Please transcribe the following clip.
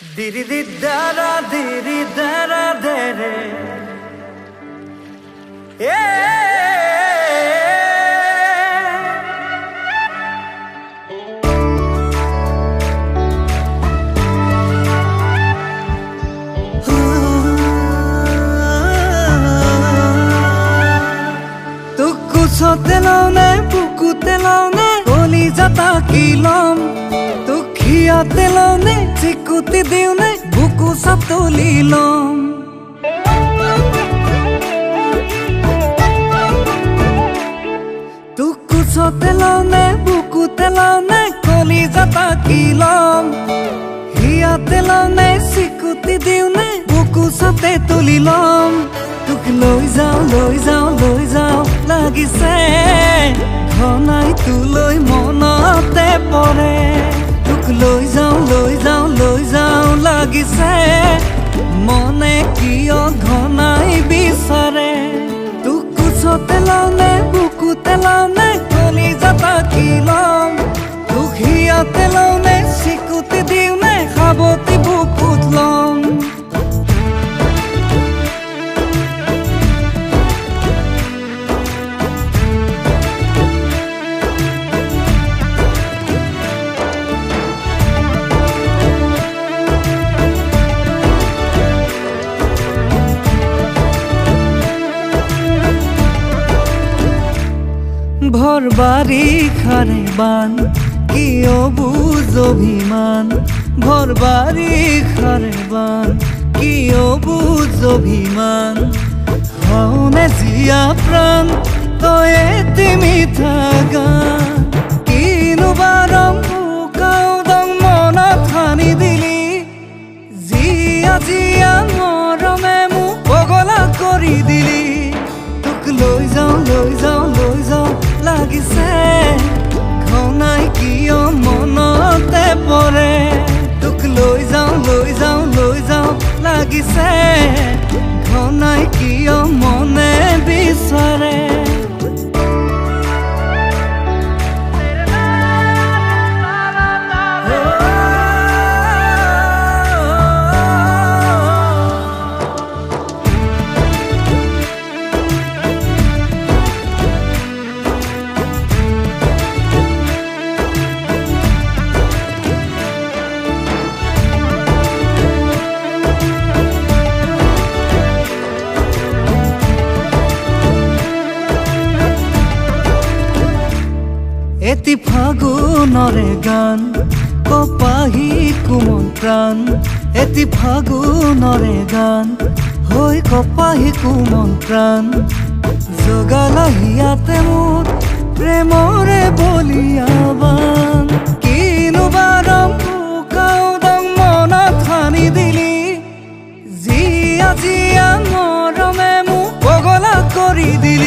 Diri di dara diri dara dere Tukku sotelone buku telone Oli jata kilom Tukhiya telone Chikuti diune buku satulilom Tukku sotelone buku telone Oli jata kilom Hiya telone Chikuti diune buku sate tulilom Tuk loi jao লাগিছে ঘনাই তুলৈ মনতে পৰে তোক লৈ যাও লাগিছে মনে কিয় ঘনাই বিচাৰে তোক কোচতে লাউনে বুকুতে লাউনে কলি যাতা কিলম তোক হিয়াতে লাউনে চিকুতি দিওনে খাবতি বুকুত লম ভর বারিখারে বান কিয় বুঝ অভিমান ভর বারিখারে বান কিয় বুঝ অভিমান হওনে জিয়া প্রাণ তয়ে তিমি থাগান কিনো বারম বুকাও দং মনত হানি দিলি জিয়া জিয়া মরমে মোক পগলা কৰি দিলি তোক লৈ যাও লাগিছে ঘনাই কিয় মনতে পৰে তোক লৈ যাও লাগিছে ঘনাই কিয় মনে বিচাৰে এটি ফাগুনরে গান কপাহি কুমন প্রাণ এটি ফাগুনরে গান হই কপাহি কুমন প্রাণ জগালা হিয়াতে মোর প্রেমরে বলিয়াবান কিনো বারম বুকাও দং মনত হানি দিলি জিয়া জিয়া মরমে মোক পগলা কৰি দিলি